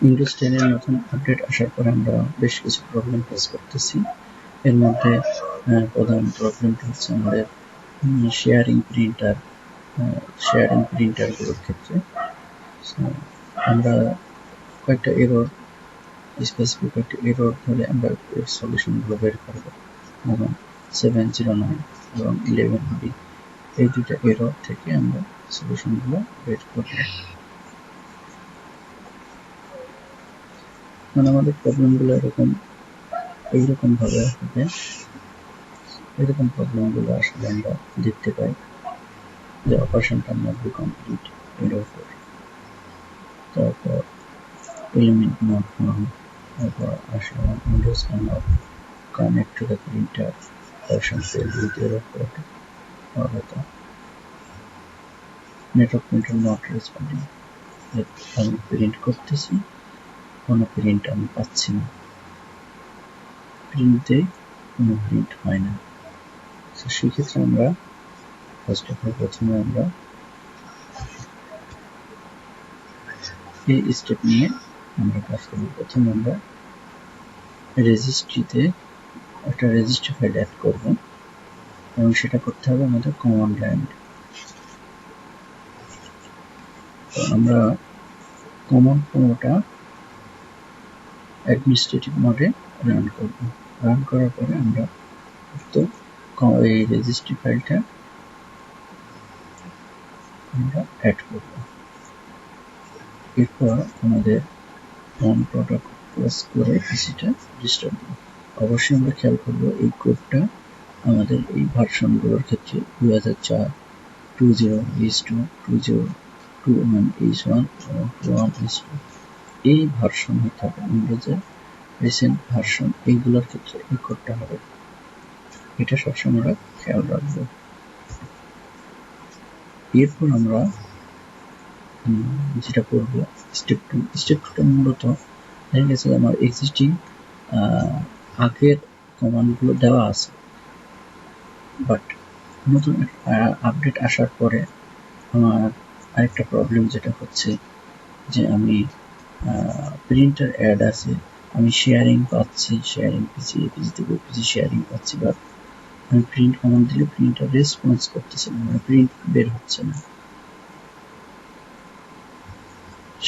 Windows 10 এর নতুন update আসার পরে আমরা বেশ কিছু প্রবলেম ফেস করতেছি। এর মধ্যে প্রধান প্রবলেমটা হচ্ছে আমাদের শেয়ারিং প্রিন্টারগুলোর ক্ষেত্রে আমরা কয়েকটা এরর স্পেসিফিক একটা এরর ধরে আমরা এর সলিউশনগুলো বের করব। যেমন 709 এবং 11b এই দুটো এরর থেকে আমরা সলিউশনগুলো বের করব। মানে আমাদের প্রবলেমগুলো এইরকম ভাবে হবে। এরকম প্রবলেমগুলো আসলে আমরা দেখতে পাই যে অপারেশনটা নট বি কমপ্লিট এর উপর, তারপর এলিমেন্ট নট ফাউন্ড, তারপর আসলে Windows can't connect to the printer operation fail with error code, অথবা নেটওয়ার্ক প্রিন্টার নট রেসপন্ডিং। আমি প্রিন্ট করতেছি, কোনো প্রিন্ট আমি পাচ্ছি না, প্রিন্টে কোনো প্রিন্ট হয় না। তো সেক্ষেত্রে আমরা ফার্স্ট অফ অল প্রথমে আমরা এই স্টেপ নিয়ে আমরা কাজ করব। প্রথমে আমরা রেজিস্ট্রিতে একটা রেজিস্ট্রি ফাইল অ্যাড করব এবং সেটা করতে হবে আমাদের কমান্ড লাইন। তো আমরা কমান্ড কোনোটা অ্যাডমিনিস্ট্রেটিভ মোডে রান করব। রান করার পরে আমরা তো এই রেজিস্ট্রি ফাইলটা আমরা অ্যাড করব। এরপর আমাদের অন প্রোডাক্ট প্রেস করে পিসিটা রিস্টার্ট দেব। অবশ্যই আমরা খেয়াল করব এই কোডটা আমাদের এই ভার্সনগুলোর ক্ষেত্রে 2004, 20, H2, 20, 21, H1 এবং 21, H2 এই ভার্সন হতে হবে। উইন্ডোজের রিসেন্ট ভার্সন এইগুলোর ক্ষেত্রে এই কোডটা হবে, এটা সবসময় আমরা খেয়াল রাখবো। এরপর আমরা যেটা করব স্টেপ 2টা মূলত দেখা গেছে আমার এক্সিস্টিং আগের কমান্ডগুলো দেওয়া আছে, বাট নতুন আপডেট আসার পরে আমার আরেকটা প্রবলেম যেটা হচ্ছে যে আমি প্রিন্টার অ্যাড আছে, আমি শেয়ারিং পাচ্ছি, শেয়ারিং পিসি থেকে পিসি শেয়ারিং পাচ্ছি, বাট আমি প্রিন্ট কমান্ড দিলে প্রিন্টার রেসপন্স করতেছে না, মানে প্রিন্ট বের হচ্ছে না।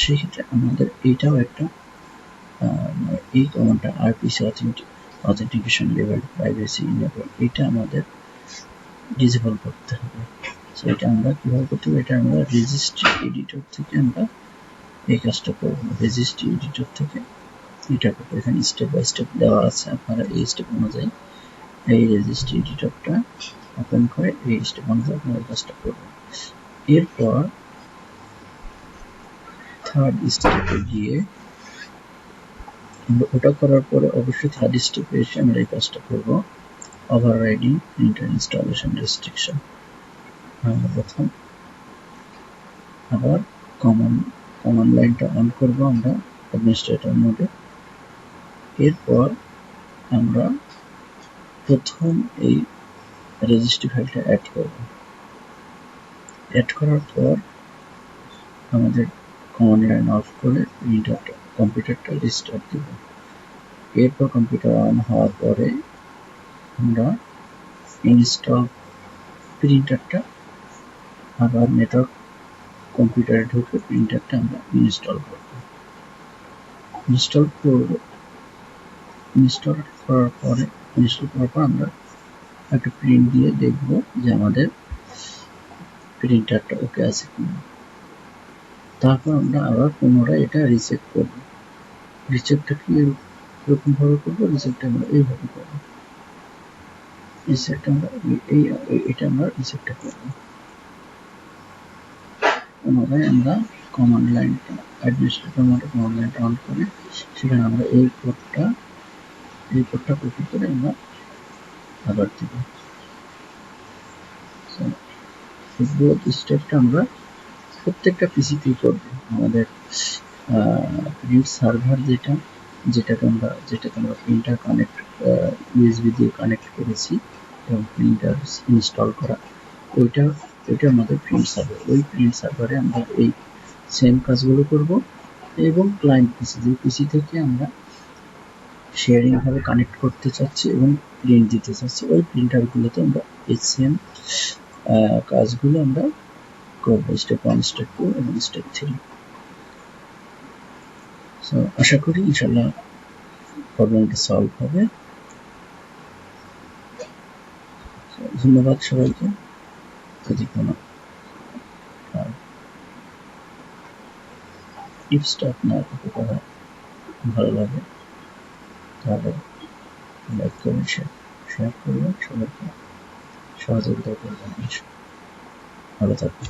সেক্ষেত্রে আমাদের এইটাও একটা এই কমান্ডটা RPC authentication level privacy enable, এটা আমাদের ডিসেবল করতে হবে। সো এটা আমরা কিভাবে করতে হবে, এটা আমরা রেজিস্ট্রি এডিটর থেকে আমরা এই কাজটা করব। রেজিস্ট্রি এডিটর থেকে এটা করবো, এখানে স্টেপ বাই স্টেপ দেওয়া আছে, আপনারা এই স্টেপ অনুযায়ী এই রেজিস্ট্রি এডিটরটা ওপেন করে এই স্টেপ অনুযায়ী আপনারা কাজটা করবেন। এরপর থার্ড স্টেপে গিয়ে ওটা করার পরে অবশ্যই থার্ড স্টেপে এসে আমরা এই কাজটা করবো, ওভাররাইডিং প্রিন্টার ইনস্টলেশন রেস্ট্রিকশন। প্রথম আবার কমান্ড লাইনটা অন করবো আমরা অ্যাডমিনিস্ট্রেটর মোডে। এরপর আমরা প্রথম এই রেজিস্ট্রি ফাইলটা অ্যাড করব। অ্যাড করার পর আমাদের কমান্ড লাইন অফ করে কম্পিউটারটা রিস্টার্ট দেব। এরপর কম্পিউটার অন হওয়ার পরে আমরা ইনস্টল প্রিন্টারটা আবার নেটওয়ার্ক কম্পিউটারে ঢুকে প্রিন্টারটা আমরা ইনস্টল করব। ইনস্টল করার পর আমরা একটা প্রিন্ট দিয়ে দেখব যে আমাদের প্রিন্টারটা ওকে আছে কিনা। তারপর আমরা আবার পুনরায় এটা রিসেট করব। রিসেটটা কি এরকম ভাবে করবো, রিসেটটা আমরা এইভাবে করবো, রিসেটটা আমরা এটা আমরা রিসেটটা করব। পুনরায় আমরা কমান্ড লাইনটা অ্যাডমিনিস্ট্রেটর মোডে কমান্ড লাইনটা অন করে সেখানে আমরা এই কোডটা কপি করে আমরা আবার দিব। বোথ স্টেপটা আমরা প্রত্যেকটা পিসিতেই করব। আমাদের প্রিন্ট সার্ভার যেটাকে আমরা প্রিন্টার কানেক্ট ইউএসবি দিয়ে কানেক্ট করেছি এবং প্রিন্টার ইনস্টল করা, ওইটা আমাদের প্রিন্ট সার্ভার। ওই প্রিন্ট সার্ভারে আমরা এই সেম কাজগুলো করব এবং ক্লায়েন্ট পিসি, যে পিসি থেকে আমরা শেয়ারিং ভাবে কানেক্ট করতে চাচ্ছি এবং প্রিন্ট দিতে চাচ্ছি, ওই প্রিন্টারগুলোতে আমরা HCM কাজগুলো আমরা করব, স্টেপ 1, স্টেপ 2 এবং স্টেপ 3। সো আশা করি ইনশাআল্লাহ প্রবলেমটা সলভ হবে। ধন্যবাদ সবাইকে। যদি কোনো টিপসটা আপনার উপকার হয়, ভালো লাগে, তাহলে লাইক করবেন, শেয়ার করবেন, সবাইকে সহযোগিতা করবেন। ভালো থাকবেন।